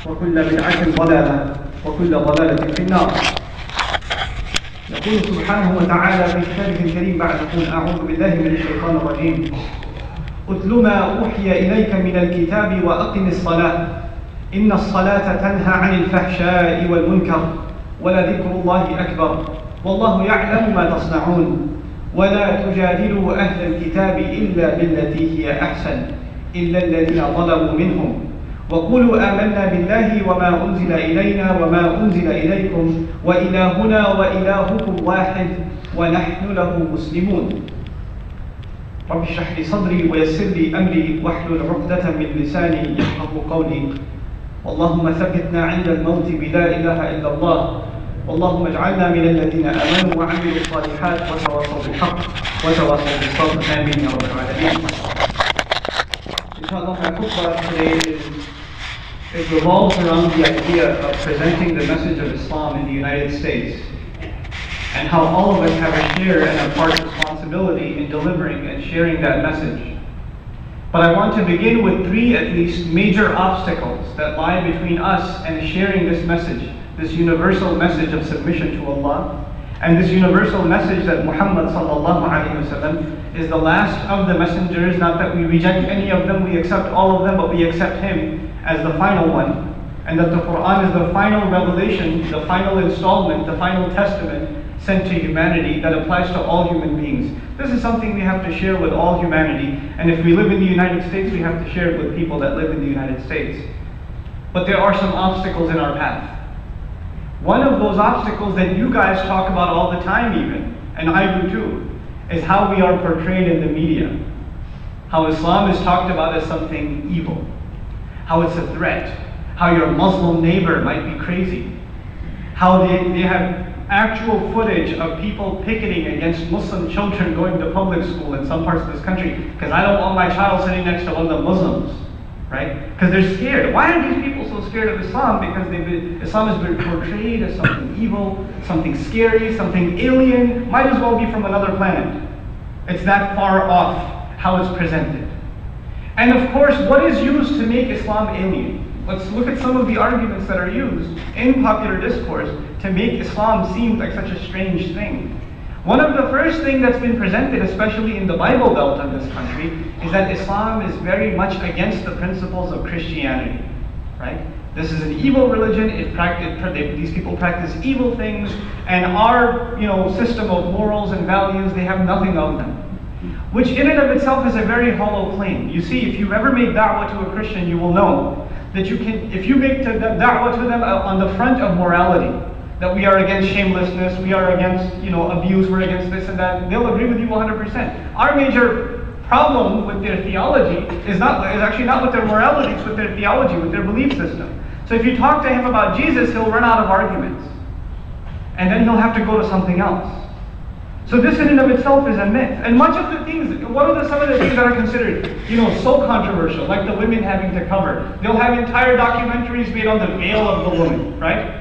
وكل بدعة ضلالة وكل ضلالة في النار. يقول سبحانه وتعالى في كتابه الكريم بعد قل أعوذ بالله من الشيطان الرجيم اتل ما أوحي إليك من الكتاب وأقم الصلاة إن الصلاة تنهى عن الفحشاء والمنكر ولذكر الله أكبر والله يعلم ما تصنعون ولا تجادلوا أهل الكتاب إلا بالتي هي أحسن إلا الذين ظلموا منهم وقولوا آمنا بالله وما أنزل إلينا وما أنزل إليكم وإلهنا وإلهكم واحد ونحن له مسلمون. رب اشرح لي صدري ويسر لي أمري واحلل عقدة من لساني يفقهوا قولي. اللهم ثبتنا عند الموت بلا إله إلا الله. اللهم اجعلنا من الذين آمنوا وعملوا الصالحات وتواصوا بالحق وتواصوا بالصبر. آمين يا رب العالمين. Inshallah, my khutbah today it revolves around the idea of presenting the message of Islam in the United States and how all of us have a share and a part responsibility in delivering and sharing that message. But I want to begin with three at least major obstacles that lie between us and sharing this message, this universal message of submission to Allah, and this universal message that Muhammad sallallahu alaihi wasallam is the last of the messengers. Not that we reject any of them, we accept all of them, but we accept him as the final one, and that the Quran is the final revelation, the final installment, the final testament sent to humanity that applies to all human beings. This is something we have to share with all humanity, and if we live in the United States, we have to share it with people that live in the United States. But there are some obstacles in our path. One of those obstacles that you guys talk about all the time even, and I do too, is how we are portrayed in the media. How Islam is talked about as something evil. How it's a threat. How your Muslim neighbor might be crazy. How they have actual footage of people picketing against Muslim children going to public school in some parts of this country because I don't want my child sitting next to one of the Muslims. Right? Because they're scared. Why are these people so scared of Islam? Because Islam has been portrayed as something evil, something scary, something alien, might as well be from another planet. It's that far off how it's presented. And of course, what is used to make Islam alien? Let's look at some of the arguments that are used in popular discourse to make Islam seem like such a strange thing. One of the first things that's been presented, especially in the Bible Belt of this country, is that Islam is very much against the principles of Christianity, right? This is an evil religion. These people practice evil things, and our, system of morals and values, they have nothing of them. Which in and of itself is a very hollow claim. You see, if you've ever made da'wah to a Christian, you will know that if you make da'wah to them on the front of morality, that we are against shamelessness, we are against abuse, we're against this and that, they'll agree with you 100%. Our major problem with their theology is actually not with their morality, it's with their theology, with their belief system. So if you talk to him about Jesus, he'll run out of arguments. And then he'll have to go to something else. So this in and of itself is a myth. And much of the things, some of the things that are considered, so controversial, like the women having to cover. They'll have entire documentaries made on the veil of the woman, right?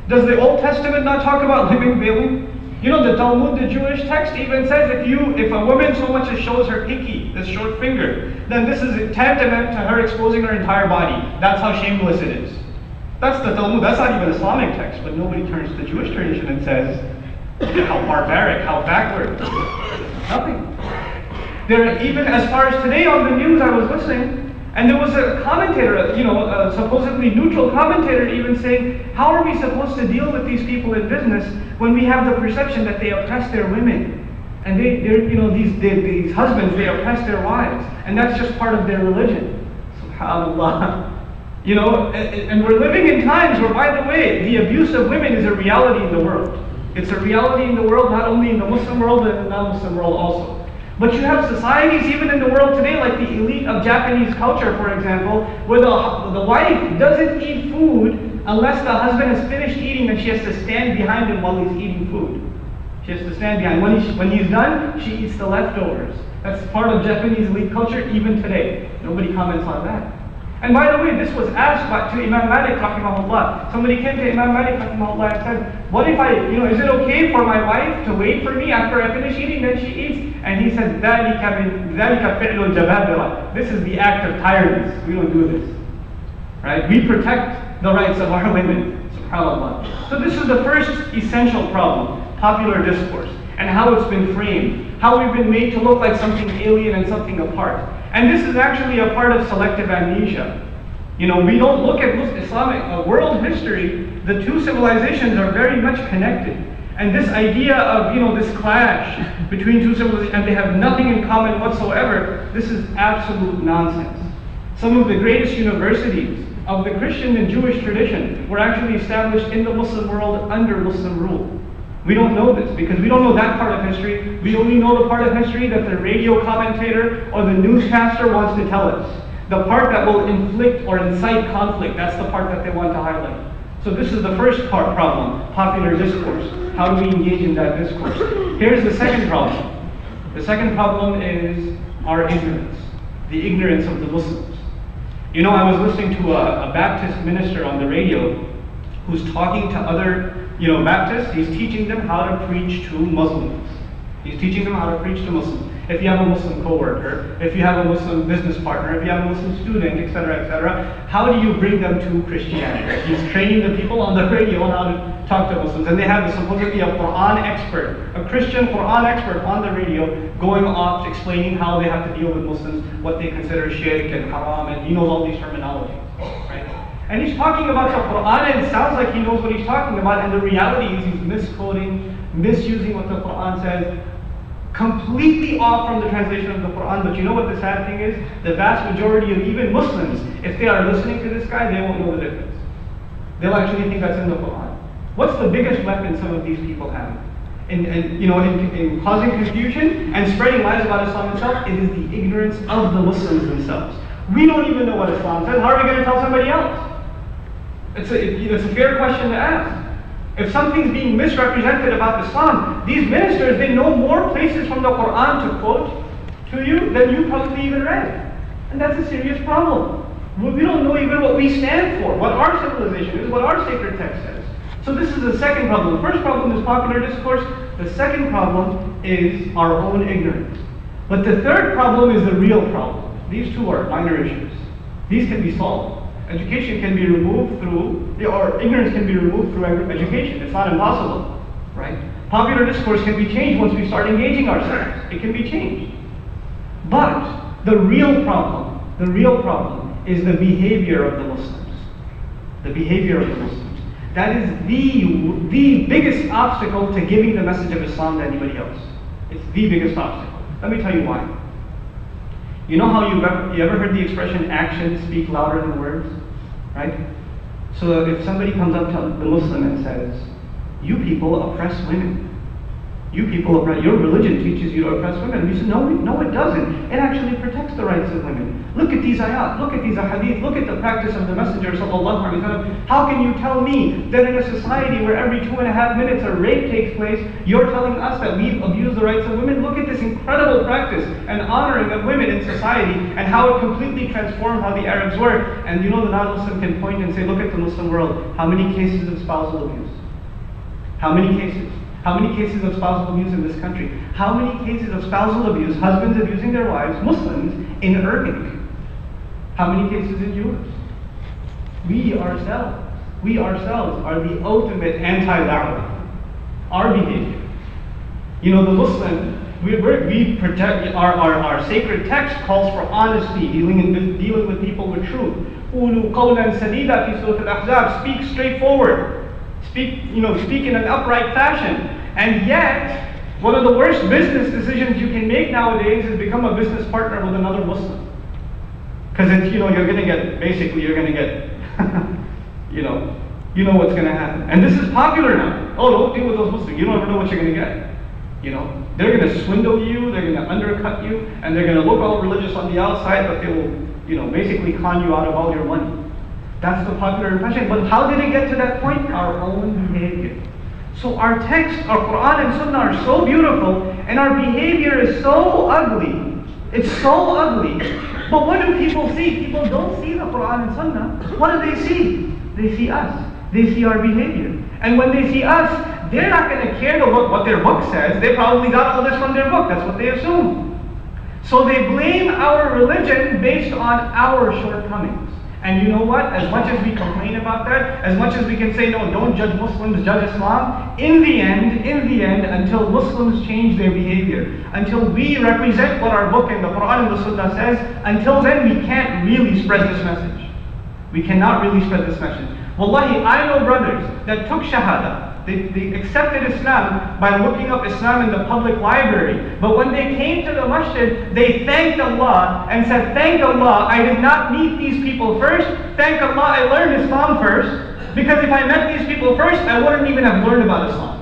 Does the Old Testament not talk about women veiling? The Talmud, the Jewish text, even says if a woman so much as shows her pinky, this short finger, then this is tantamount to her exposing her entire body. That's how shameless it is. That's the Talmud. That's not even Islamic text, but nobody turns to the Jewish tradition and says, how barbaric, how backward. Nothing. Even as far as today on the news, I was listening, and there was a commentator, a supposedly neutral commentator even saying, how are we supposed to deal with these people in business when we have the perception that they oppress their women? And these husbands, they oppress their wives. And that's just part of their religion. SubhanAllah. And we're living in times where, by the way, the abuse of women is a reality in the world. It's a reality in the world, not only in the Muslim world, but in the non-Muslim world also. But you have societies even in the world today, like the elite of Japanese culture, for example, where the wife doesn't eat food unless the husband has finished eating, and she has to stand behind him while he's eating food. She has to stand behind. When he's done, she eats the leftovers. That's part of Japanese elite culture even today. Nobody comments on that. And by the way, this was asked to Imam Malik rahimahullah. Somebody came to Imam Malik rahimahullah and said, what if is it okay for my wife to wait for me after I finish eating, then she eats? And he said, ذَلِكَ فِعْلُ الْجَبَابِرَةِ. This is the act of tiredness. We don't do this. right? We protect the rights of our women, subhanAllah. So this is the first essential problem, popular discourse, and how it's been framed, how we've been made to look like something alien and something apart. And this is actually a part of selective amnesia. We don't look at Islamic world history. The two civilizations are very much connected. And this idea of, this clash between two civilizations, and they have nothing in common whatsoever, this is absolute nonsense. Some of the greatest universities of the Christian and Jewish tradition were actually established in the Muslim world under Muslim rule. We don't know this because we don't know that part of history. We only know the part of history that the radio commentator or the newscaster wants to tell us. The part that will inflict or incite conflict, that's the part that they want to highlight. So this is the first problem, popular discourse. How do we engage in that discourse? Here's the second problem. The second problem is our ignorance, the ignorance of the Muslims. I was listening to a Baptist minister on the radio who's talking to other Baptists. He's teaching them how to preach to Muslims. He's teaching them how to preach to Muslims. If you have a Muslim coworker, if you have a Muslim business partner, if you have a Muslim student, etc., how do you bring them to Christianity? He's training the people on the radio on how to talk to Muslims. And they have supposedly a Quran expert, a Christian Quran expert on the radio going off explaining how they have to deal with Muslims, what they consider shirk and haram, and he knows all these terminologies, right? And he's talking about the Quran, and it sounds like he knows what he's talking about, and the reality is he's misquoting, misusing what the Quran says, completely off from the translation of the Quran. But you know what the sad thing is? The vast majority of even Muslims, if they are listening to this guy, they won't know the difference. They'll actually think that's in the Quran. What's the biggest weapon some of these people have? In causing confusion and spreading lies about Islam itself, it is the ignorance of the Muslims themselves. We don't even know what Islam says. How are we going to tell somebody else? It's a fair question to ask. If something's being misrepresented about Islam, these ministers, they know more places from the Quran to quote to you than you probably even read. And that's a serious problem. We don't know even what we stand for, what our civilization is, what our sacred text says. So this is the second problem. The first problem is popular discourse. The second problem is our own ignorance. But the third problem is the real problem. These two are minor issues. These can be solved. Education can be removed through, or ignorance can be removed through education. It's not impossible, right? Popular discourse can be changed once we start engaging ourselves. It can be changed. But the real problem is the behavior of the Muslims. The behavior of the Muslims. That is the biggest obstacle to giving the message of Islam to anybody else. It's the biggest obstacle. Let me tell you why. You know how you ever heard the expression, actions speak louder than words? Right? So if somebody comes up to the Muslim and says, you people oppress women. You people oppress, your religion teaches you to oppress women. And we say, no, it doesn't. It actually protects the rights of women. Look at these ayat, look at these ahadith, look at the practice of the Messenger sallallahu alaihi wasallam. How can you tell me that in a society where every 2.5 minutes a rape takes place, you're telling us that we abuse the rights of women? Look at this incredible practice and honoring of women in society and how it completely transformed how the Arabs were. And the non-Muslim can point and say, look at the Muslim world. How many cases of spousal abuse? How many cases? How many cases of spousal abuse in this country? How many cases of spousal abuse, husbands abusing their wives, Muslims, in Arabic? How many cases in Jewish? We ourselves are the ultimate anti-da'wah. Our behavior. The Muslim, we protect, our sacred text calls for honesty, dealing with people with truth. قُولُوا قَوْلًا سَدِيدًا في سورة الأحزاب. Speak straightforward. Speak in an upright fashion. And yet, one of the worst business decisions you can make nowadays is become a business partner with another Muslim. Because you're going to get you know what's going to happen. And this is popular now. Oh, don't deal with those Muslims. You don't ever know what you're going to get. They're going to swindle you, they're going to undercut you, and they're going to look all religious on the outside, but they will, basically con you out of all your money. That's the popular impression. But how did it get to that point? Our own behavior. So our text, our Quran and Sunnah are so beautiful, and our behavior is so ugly. It's so ugly. But what do people see? People don't see the Quran and Sunnah. What do they see? They see us. They see our behavior. And when they see us, they're not going to care what their book says. They probably got all this from their book. That's what they assume. So they blame our religion based on our shortcomings. And you know what? As much as we complain about that, as much as we can say, no, don't judge Muslims, judge Islam, in the end, until Muslims change their behavior, until we represent what our book and the Quran and the Sunnah says, until then we can't really spread this message. We cannot really spread this message. Wallahi, I know brothers that took Shahada. They accepted Islam by looking up Islam in the public library. But when they came to the masjid, they thanked Allah and said, thank Allah, I did not meet these people first. Thank Allah, I learned Islam first. Because if I met these people first, I wouldn't even have learned about Islam.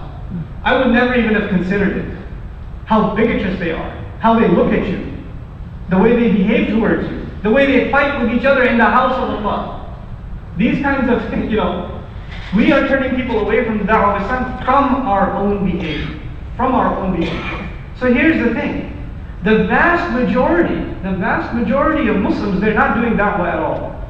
I would never even have considered it. How bigotous they are. How they look at you. The way they behave towards you. The way they fight with each other in the house of Allah. These kinds of things, we are turning people away from the Dawah of Islam from our own behavior. From our own behavior. So here's the thing. The vast majority of Muslims, they're not doing Dawah at all.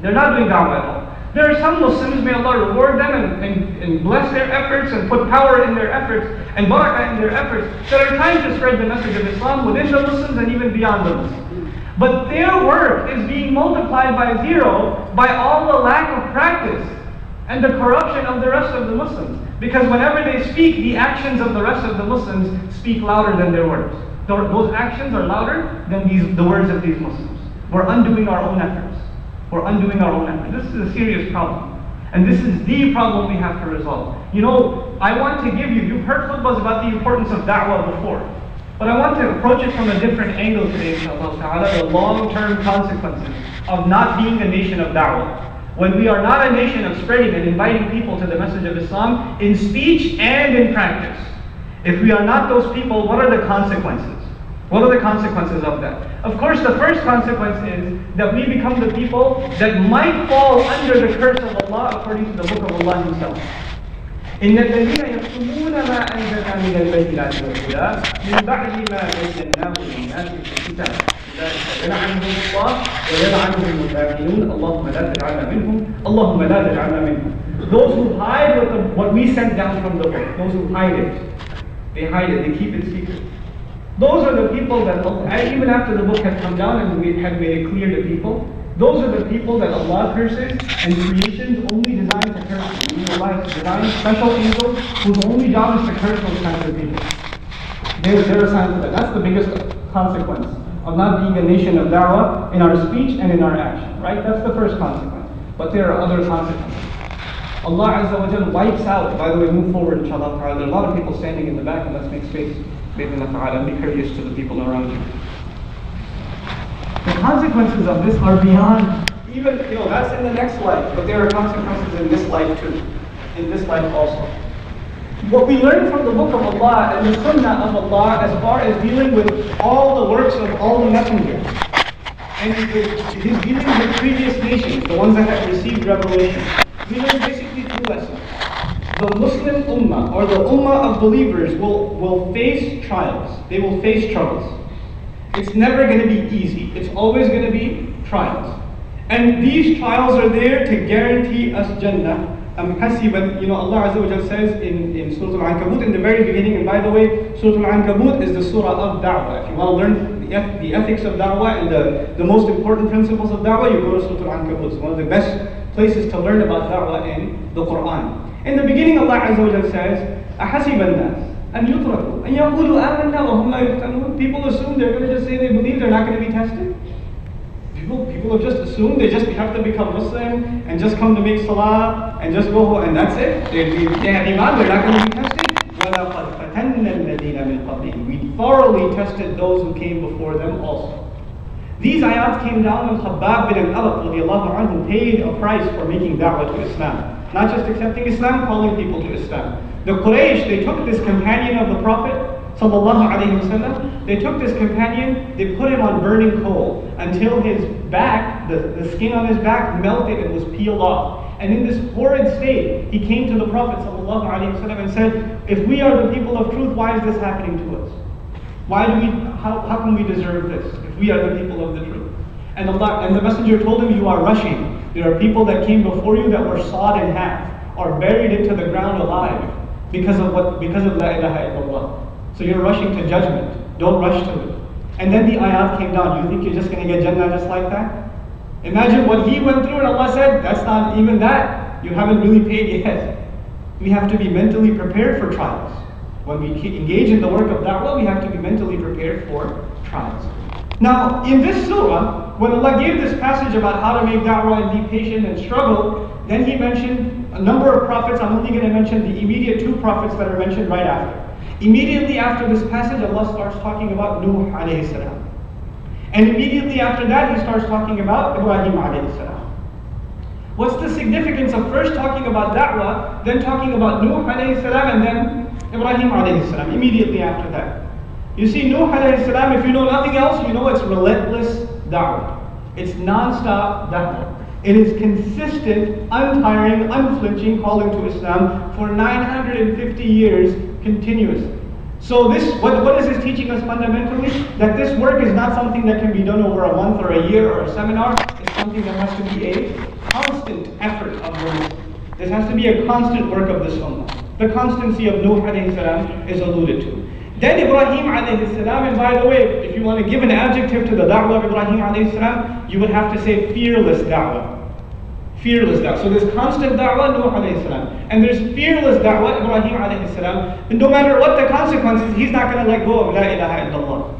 They're not doing Dawah at all. There are some Muslims, may Allah reward them and bless their efforts and put power in their efforts and barakah in their efforts, that are trying to spread the message of Islam within the Muslims and even beyond the Muslims. But their work is being multiplied by zero by all the lack of practice and the corruption of the rest of the Muslims. Because whenever they speak, the actions of the rest of the Muslims speak louder than their words. Those actions are louder than the words of these Muslims. We're undoing our own efforts. We're undoing our own efforts. This is a serious problem. And this is the problem we have to resolve. I want to give you've heard khutbahs about the importance of da'wah before. But I want to approach it from a different angle today, inshallah ta'ala, the long-term consequences of not being a nation of da'wah. When we are not a nation of spreading and inviting people to the message of Islam in speech and in practice. If we are not those people, what are the consequences? What are the consequences of that? Of course, the first consequence is that we become the people that might fall under the curse of Allah according to the book of Allah Himself. إن الذين يكتمون ما أنزلنا من البينات والهدى من بعد ما بيناه للناس في الكتاب أولئك يلعنهم الله ويلعنهم اللاعنون اللهم لا تجعلنا منهم اللهم لا تجعلنا منهم. Those who hide what we sent down from the book, those who hide it, they hide it, they keep it secret. Those are the people that, even after the book had come down and we had made it clear to people, those are the people that Allah curses, and creations only designed to curse. Allah has designed special angels whose only job is to curse those kinds of people. They're assigned to that. That's the biggest consequence of not being a nation of da'wah in our speech and in our action. Right? That's the first consequence. But there are other consequences. Allah Azza wa Jalla wipes out, by the way, move forward inshallah ta'ala. There are a lot of people standing in the back, and let's make space. And be courteous to the people around you. The consequences of this are beyond, even, that's in the next life, but there are consequences in this life too. In this life also. What we learn from the book of Allah and the sunnah of Allah as far as dealing with all the works of all the messengers, and his dealing with previous nations, the ones that have received revelation, we learn basically two lessons. The Muslim ummah, or the ummah of believers, will face trials. They will face troubles. It's never going to be easy. It's always going to be trials. And these trials are there to guarantee us Jannah. Allah Azza wa Jalla says in Surah Al-Ankabut in the very beginning, and by the way, Surah Al-Ankabut is the surah of da'wah. If you want to learn the ethics of da'wah and the most important principles of da'wah, you go to Surah Al-Ankabut. It's one of the best places to learn about da'wah in the Quran. In the beginning, Allah Azza wa Jalla says, أَحَسِبَ النَّاسِ أَنْ يُتْرَكُوا أَنْ يَقُولُوا آمَنَّا وَهُمْ لَا يُفْتَنُونَ. People assume they're going to just say they believe, they're not going to be tested. People have just assumed they just have to become Muslim and just come to make salah and just go and that's it. They have iman, they're not going to be tested. وَلَقَدْ فَتَنَّ الَّذِينَ مِنْ قَبْلِهِمْ. We thoroughly tested those who came before them also. These ayat came down when Khabbab bin al-Arab radiallahu anhu paid a price for making da'wah to Islam. Not just accepting Islam, calling people to Islam. The Quraysh, they took this companion of the Prophet sallallahu alaihi wasallam, they took this companion, they put him on burning coal until his back, the skin on his back melted and was peeled off. And in this horrid state, he came to the Prophet sallallahu alaihi wasallam and said, if we are the people of truth, why is this happening to us? How can we deserve this if we are the people of the truth? And the messenger told him, you are rushing. There are people that came before you that were sawed in half or buried into the ground alive because of La ilaha illallah. So you're rushing to judgment. Don't rush to it. And then the ayat came down. You think you're just going to get Jannah just like that? Imagine what he went through, and Allah said, that's not even that. You haven't really paid yet. We have to be mentally prepared for trials. When we engage in the work of da'wah, we have to be mentally prepared for trials. Now, in this surah, when Allah gave this passage about how to make da'wah and be patient and struggle, then He mentioned a number of prophets. I'm only going to mention the immediate 2 prophets that are mentioned right after. Immediately after this passage, Allah starts talking about Nuh alayhi salam. And immediately after that, He starts talking about Ibrahim alayhi salam. What's the significance of first talking about da'wah, then talking about Nuh alayhi salam, and then Ibrahim alayhi salam, immediately after that? You see, Nuh alayhi salam, if you know nothing else, you know it's relentless da'wah. It's non-stop da'wah. It is consistent, untiring, unflinching calling to Islam for 950 years continuously. So what is this teaching us fundamentally? That this work is not something that can be done over a month or a year or a seminar. It's something that has to be a constant effort of the Muslim. This has to be a constant work of this ummah. The constancy of Nuh alayhi salam is alluded to. Then Ibrahim alayhi salam, and by the way, if you want to give an adjective to the da'wah of Ibrahim alayhi salam, you would have to say fearless da'wah. Fearless da'wah. So there's constant da'wah, Nuh alayhi salam. And there's fearless da'wah, Ibrahim alayhi salam. And no matter what the consequences, he's not going to let go of la ilaha illallah.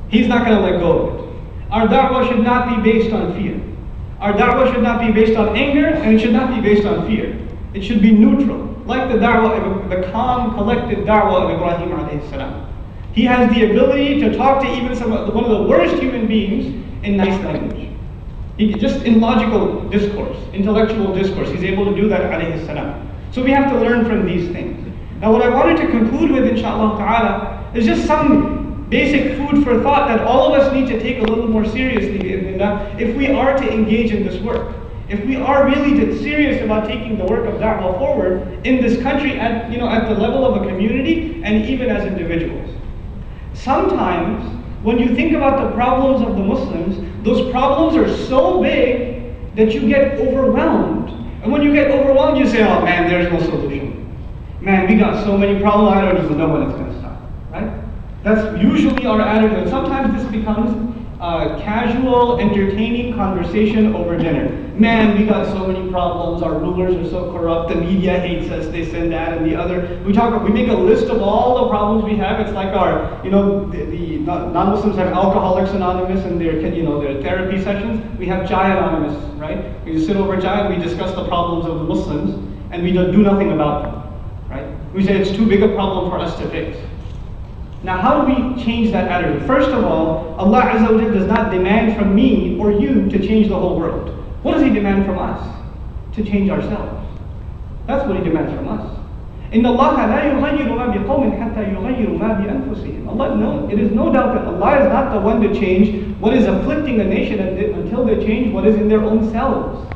He's not going to let go of it. Our da'wah should not be based on fear. Our da'wah should not be based on anger, and it should not be based on fear. It should be neutral. Like the da'wah, the calm, collected da'wah of Ibrahim alayhi salam. He has the ability to talk to even one of the worst human beings in nice language. Just in logical discourse, intellectual discourse, he's able to do that alayhi salam. So we have to learn from these things. Now what I wanted to conclude with, inshallah ta'ala, is just some basic food for thought that all of us need to take a little more seriously if we are to engage in this work. If we are really serious about taking the work of da'wah forward in this country at the level of a community and even as individuals. Sometimes when you think about the problems of the Muslims, those problems are so big that you get overwhelmed. And when you get overwhelmed, you say, oh man, there's no solution. Man, we got so many problems, I don't even know when it's going to stop. Right? That's usually our attitude. Sometimes this becomes casual, entertaining conversation over dinner. Man, we got so many problems, our rulers are so corrupt, the media hates us, this and that and the other. We make a list of all the problems we have. It's like our, the non-Muslims have Alcoholics Anonymous and their therapy sessions. We have Chai Anonymous, right? We just sit over Chai and we discuss the problems of the Muslims and we don't do nothing about them, right? We say it's too big a problem for us to fix. Now, how do we change that attitude? First of all, Allah Azza wa Jalla does not demand from me or you to change the whole world. What does He demand from us? To change ourselves. That's what He demands from us. إِنَّ اللَّهَ لَا يُغَيِّرُ مَا بِقَوْمٍ حَتَّى يُغَيِّرُ مَا بِأَنفُسِهِمْ. Allah, it is no doubt that Allah is not the one to change what is afflicting a nation until they change what is in their own selves.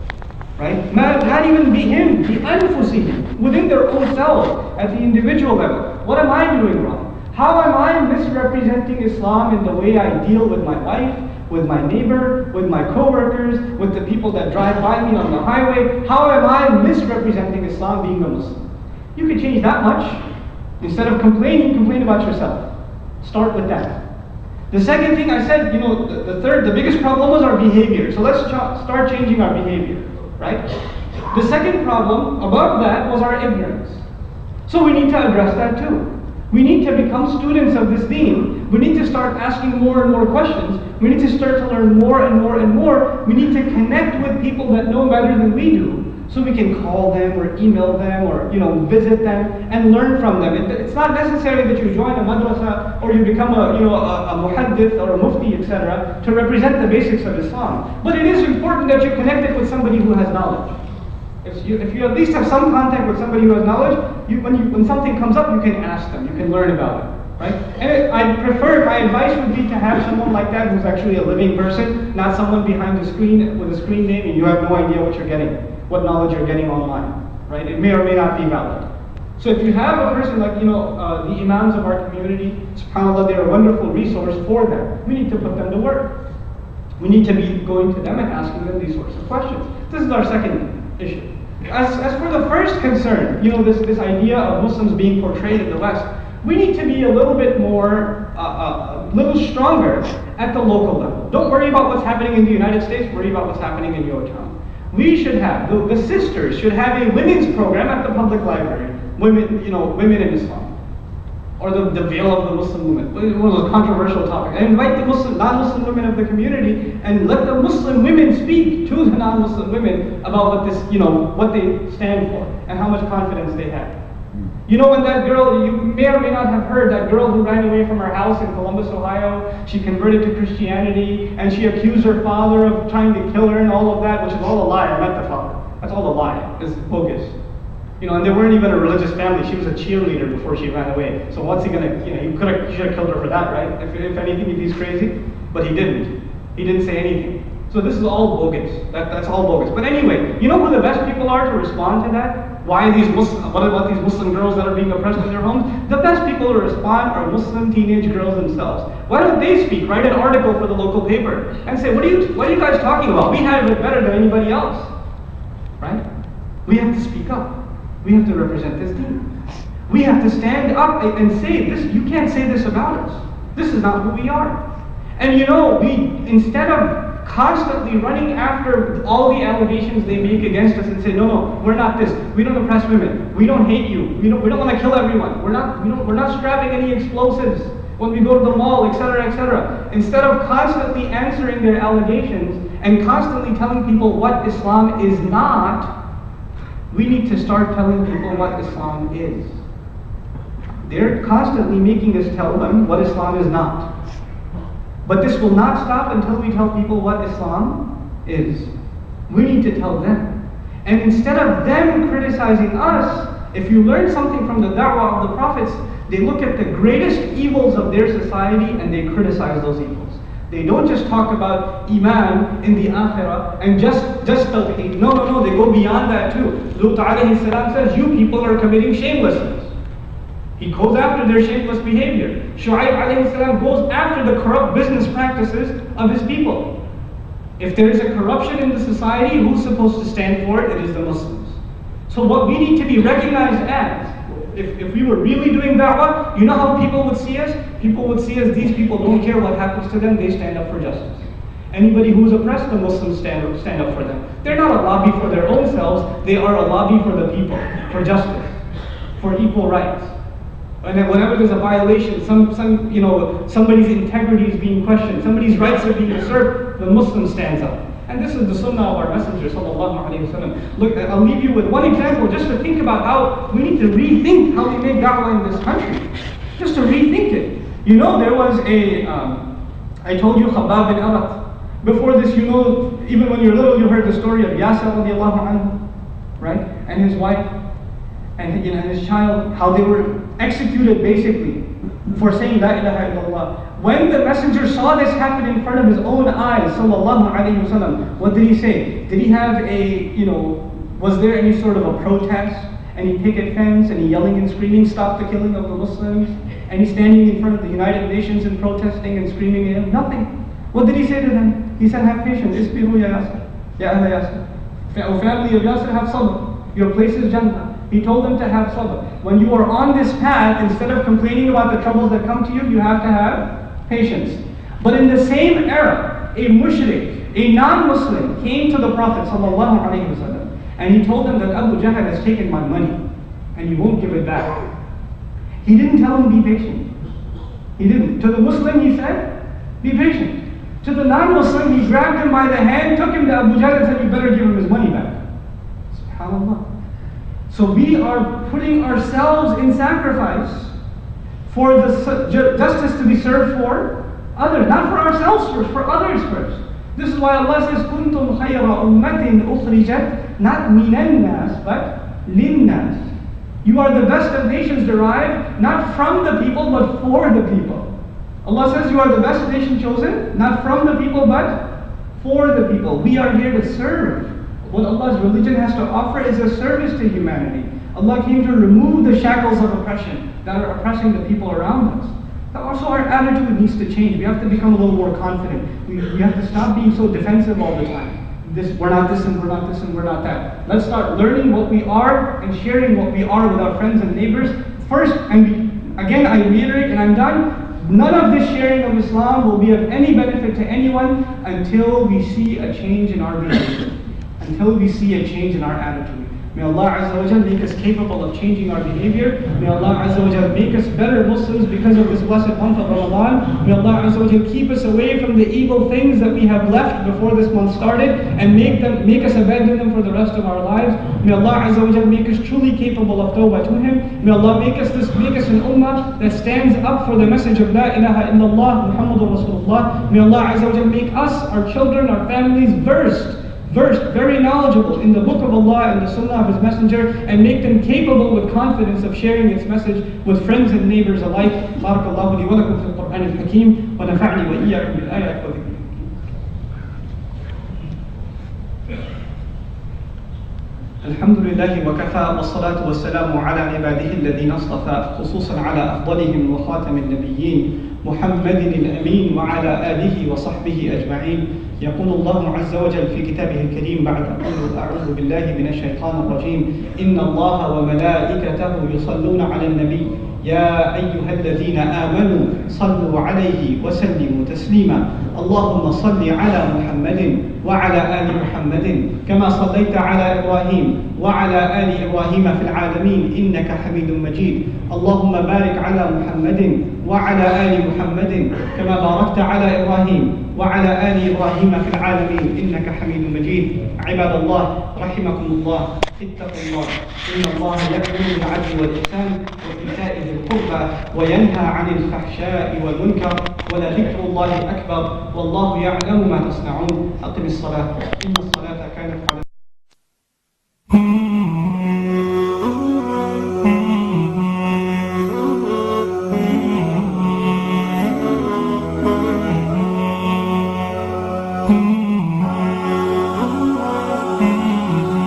Right? Not even Him, بِأَنفُسِهِمْ, within their own selves, at the individual level. What am I doing wrong? How am I misrepresenting Islam in the way I deal with my wife, with my neighbor, with my co-workers, with the people that drive by me on the highway? How am I misrepresenting Islam being a Muslim? You can change that much. Instead of complaining, complain about yourself. Start with that. The second thing I said, the biggest problem was our behavior. So let's start changing our behavior, right? The second problem above that was our ignorance. So we need to address that too. We need to become students of this deen. We need to start asking more and more questions. We need to start to learn more and more and more. We need to connect with people that know better than we do, so we can call them or email them or visit them and learn from them. It's not necessary that you join a madrasa or you become a muhaddith or a mufti, etc., to represent the basics of Islam. But it is important that you connect with somebody who has knowledge. If you at least have some contact with somebody who has knowledge, when something comes up, you can ask them, you can learn about it, right? And my advice would be to have someone like that who's actually a living person, not someone behind the screen with a screen name and you have no idea what you're getting, what knowledge you're getting online, right? It may or may not be valid. So if you have a person like, the imams of our community, subhanAllah, they're a wonderful resource for them. We need to put them to work. We need to be going to them and asking them these sorts of questions. This is our second issue. As for the first concern, this idea of Muslims being portrayed in the West, We need to be a little bit more, a little stronger at the local level. Don't worry about what's happening in the United States, worry about what's happening in your town. We should have, the sisters should have a women's program at the public library. Women, women in Islam. Or the veil of the Muslim woman. It was a controversial topic. And invite the non-Muslim women of the community and let the Muslim women speak to the non-Muslim women about what they stand for and how much confidence they have. You know, when that girl, you may or may not have heard, that girl who ran away from her house in Columbus, Ohio, she converted to Christianity and she accused her father of trying to kill her and all of that, which is all a lie. I met the father. That's all a lie. It's bogus. And they weren't even a religious family. She was a cheerleader before she ran away. So what's he gonna, you should have killed her for that, right? If anything, if he's crazy. But he didn't. He didn't say anything. So this is all bogus. That's all bogus. But anyway, you know who the best people are to respond to that? What about these Muslim girls that are being oppressed in their homes? The best people to respond are Muslim teenage girls themselves. Why don't they speak? Write an article for the local paper and say, what are you guys talking about? We have it better than anybody else. Right? We have to speak up. We have to represent this deen. We have to stand up and say this. You can't say this about us. This is not who we are. And instead of constantly running after all the allegations they make against us and say, no, we're not this. We don't oppress women. We don't hate you. We don't want to kill everyone. We're not strapping any explosives when we go to the mall, etc., etc. Instead of constantly answering their allegations and constantly telling people what Islam is not, we need to start telling people what Islam is. They're constantly making us tell them what Islam is not. But this will not stop until we tell people what Islam is. We need to tell them. And instead of them criticizing us, if you learn something from the da'wah of the prophets, they look at the greatest evils of their society and they criticize those evils. They don't just talk about Iman in the Akhirah and just Tawheed. No, they go beyond that too. Lut alayhi salam says, you people are committing shamelessness. He goes after their shameless behavior. Shu'aib alayhi salam goes after the corrupt business practices of his people. If there is a corruption in the society, who's supposed to stand for it? It is the Muslims. So what we need to be recognized as, if we were really doing da'wah, you know how people would see us? People would see us, these people don't care what happens to them, they stand up for justice. Anybody who's oppressed, the Muslims stand up for them. They're not a lobby for their own selves, they are a lobby for the people, for justice, for equal rights. And then whenever there's a violation, somebody's integrity is being questioned, somebody's rights are being usurped, the Muslim stands up. And this is the sunnah of our Messenger, sallallahu alayhi wa sallam. Look, I'll leave you with one example just to think about how we need to rethink how we make da'wah in this country. Just to rethink it. There was I told you Khabbab bin Arat. Before this, even when you're little, you heard the story of Yasir radiallahu anhu, right? And his wife, and his child, how they were executed basically for saying La ilaha illallah. When the messenger saw this happen in front of his own eyes, sallallahu alayhi wa sallam, what did he say? Did he have was there any sort of a protest? Any picket fence? Any yelling and screaming, stop the killing of the Muslims? Any standing in front of the United Nations and protesting and screaming at him? Nothing. What did he say to them? He said, have patience. Isbiru ya Yasir. Ya ahla Yasir. O family of Yasir, have sabr. Your place is Jannah. He told them to have sabr. When you are on this path, instead of complaining about the troubles that come to you, you have to have patience. But in the same era, a mushrik, a non-Muslim, came to the Prophet ﷺ, and he told him that Abu Jahl has taken my money and he won't give it back. He didn't tell him, be patient. He didn't. To the Muslim he said, be patient. To the non-Muslim he grabbed him by the hand, took him to Abu Jahl and said, you better give him his money back. SubhanAllah. So we are putting ourselves in sacrifice for the justice to be served for others, not for ourselves first, for others first. This is why Allah says, "Kuntum khayra ummatin ukhrijat," not minan nas, but linnas. You are the best of nations derived not from the people but for the people. Allah says you are the best nation chosen not from the people but for the people. We are here to serve. What Allah's religion has to offer is a service to humanity. Allah came to remove the shackles of oppression that are oppressing the people around us. Also our attitude needs to change. We have to become a little more confident. We have to stop being so defensive all the time. We're not this and we're not this and we're not that. Let's start learning what we are and sharing what we are with our friends and neighbors first. And again I reiterate and I'm done, none of this sharing of Islam will be of any benefit to anyone until we see a change in our behavior, until we see a change in our attitude. May Allah Azza wa Jal make us capable of changing our behavior. May Allah Azza wa Jal make us better Muslims because of this blessed month of Ramadan. May Allah Azza wa Jal keep us away from the evil things that we have left before this month started and make us abandon them for the rest of our lives. May Allah Azza wa Jal make us truly capable of tawbah to Him. May Allah make us an ummah that stands up for the message of La ilaha illallah Muhammadur Rasulullah. May Allah Azza wa Jal make us, our children, our families versed, very knowledgeable in the book of Allah and the sunnah of His messenger, and make them capable with confidence of sharing its message with friends and neighbors alike. Barakallahu li wa lakum fil Qur'an al-Hakim wa nafa'ni wa iyyakum bil ayat wa dhikr. الحمد لله وكفى والصلاة والسلام على عباده الذين اصطفى خصوصا على أفضلهم وخاتم النبيين محمد الأمين وعلى آله وصحبه أجمعين. يقول الله عز وجل في كتابه الكريم بعد أعوذ بالله من الشيطان الرجيم إن الله وملائكته يصلون على النبي يا أيها الذين آمنوا صلوا عليه وسلموا تسليما اللهم صل على محمد وعلى آل محمد كما صليت على إبراهيم وعلى آل إبراهيم في العالمين إنك حميد مجيد اللهم بارك على محمد وعلى آل محمد كما باركت على إبراهيم وعلى آل إبراهيم في العالمين إنك حميد مجيد. عباد الله رحمكم الله، اتقوا الله إن الله يأمر بالعدل والإحسان وإيتاء ذي القربى وينهى عن الفحشاء والمنكر ولذكر الله أكبر والله يعلم ما تصنعون. أقم الصلاة إن الصلاة كانت على